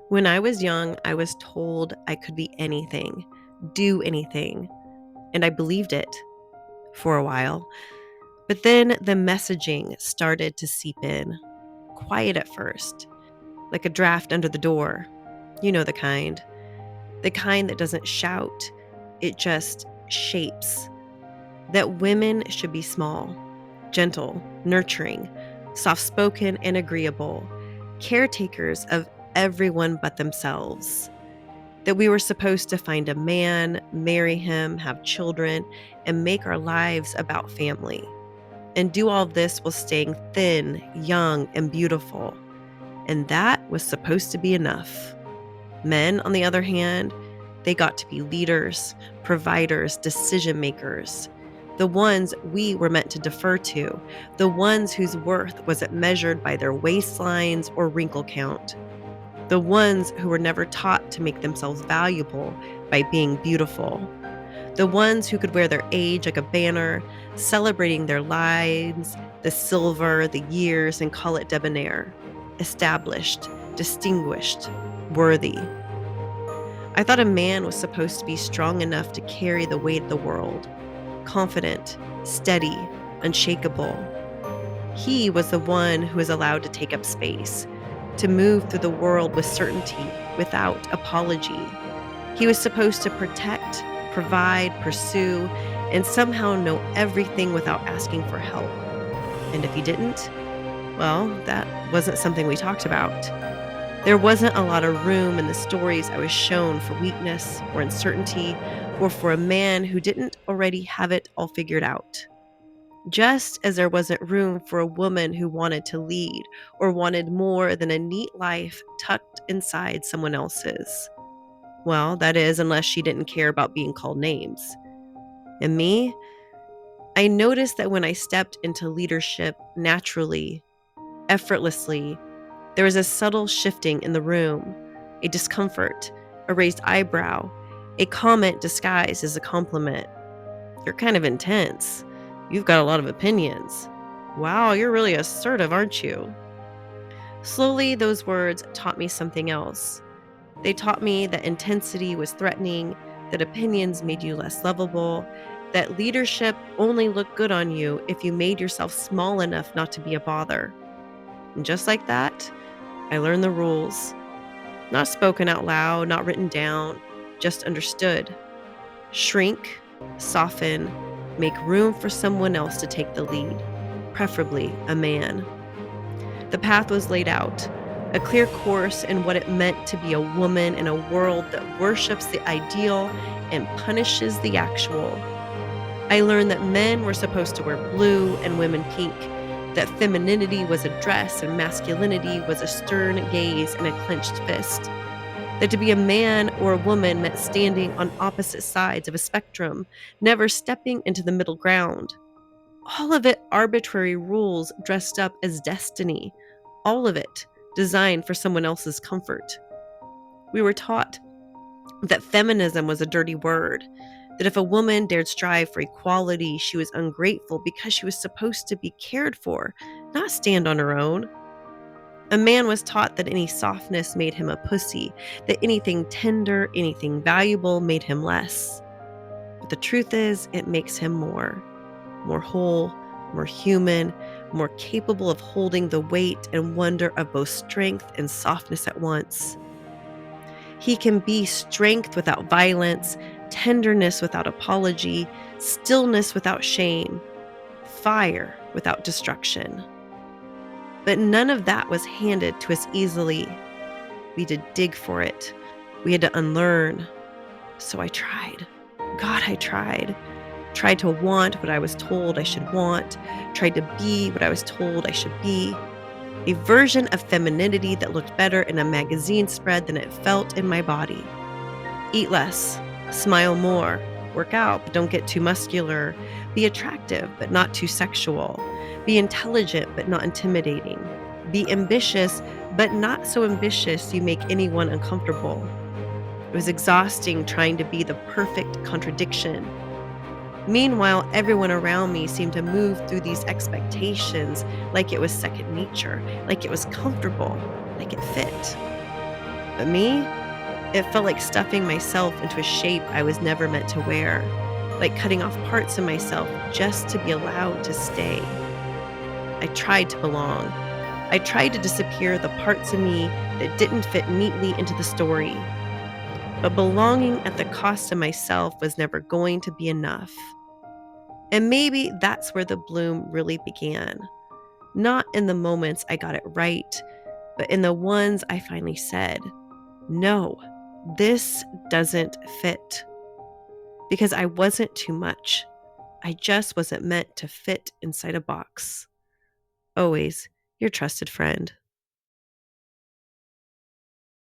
When I was young, I was told I could be anything, do anything, and I believed it for a while. But then the messaging started to seep in, quiet at first, like a draft under the door. You know the kind that doesn't shout, it just shapes. That women should be small, gentle, nurturing, soft spoken, and agreeable, caretakers of everyone but themselves. That we were supposed to find a man, marry him, have children, and make our lives about family. And do all this while staying thin, young, and beautiful. And that was supposed to be enough. Men, on the other hand, they got to be leaders, providers, decision makers. The ones we were meant to defer to, the ones whose worth wasn't measured by their waistlines or wrinkle count. The ones who were never taught to make themselves valuable by being beautiful. The ones who could wear their age like a banner, celebrating their lives, the silver, the years, and call it debonair. Established, distinguished, worthy. I thought a man was supposed to be strong enough to carry the weight of the world, confident, steady, unshakable. He was the one who was allowed to take up space, to move through the world with certainty, without apology. He was supposed to protect, provide, pursue, and somehow know everything without asking for help. And if he didn't, well, that wasn't something we talked about. There wasn't a lot of room in the stories I was shown for weakness or uncertainty or for a man who didn't already have it all figured out. Just as there wasn't room for a woman who wanted to lead or wanted more than a neat life tucked inside someone else's. Well, that is, unless she didn't care about being called names. And me, I noticed that when I stepped into leadership naturally, effortlessly, there was a subtle shifting in the room, a discomfort, a raised eyebrow, a comment disguised as a compliment. You're kind of intense. You've got a lot of opinions. Wow, you're really assertive, aren't you? Slowly, those words taught me something else. They taught me that intensity was threatening, that opinions made you less lovable, that leadership only looked good on you if you made yourself small enough not to be a bother. And just like that, I learned the rules. Not spoken out loud, not written down, just understood. Shrink, soften, make room for someone else to take the lead, preferably a man. The path was laid out, a clear course in what it meant to be a woman in a world that worships the ideal and punishes the actual. I learned that men were supposed to wear blue and women pink, that femininity was a dress and masculinity was a stern gaze and a clenched fist, that to be a man or a woman meant standing on opposite sides of a spectrum, never stepping into the middle ground. All of it arbitrary rules dressed up as destiny, all of it designed for someone else's comfort. We were taught that feminism was a dirty word, that if a woman dared strive for equality, she was ungrateful because she was supposed to be cared for, not stand on her own. A man was taught that any softness made him a pussy, that anything tender, anything valuable made him less. But the truth is, it makes him more whole, more human, more capable of holding the weight and wonder of both strength and softness at once. He can be strength without violence, tenderness without apology, stillness without shame, fire without destruction. But none of that was handed to us easily. We had to dig for it. We had to unlearn. So I tried. God, I tried. Tried to want what I was told I should want. Tried to be what I was told I should be. A version of femininity that looked better in a magazine spread than it felt in my body. Eat less. Smile more. Work out, but don't get too muscular. Be attractive, but not too sexual. Be intelligent, but not intimidating. Be ambitious, but not so ambitious you make anyone uncomfortable. It was exhausting trying to be the perfect contradiction. Meanwhile, everyone around me seemed to move through these expectations like it was second nature, like it was comfortable, like it fit. But me, it felt like stuffing myself into a shape I was never meant to wear, like cutting off parts of myself just to be allowed to stay. I tried to belong. I tried to disappear the parts of me that didn't fit neatly into the story. But belonging at the cost of myself was never going to be enough. And maybe that's where the bloom really began. Not in the moments I got it right, but in the ones I finally said, no, this doesn't fit. Because I wasn't too much. I just wasn't meant to fit inside a box. Always, your trusted friend.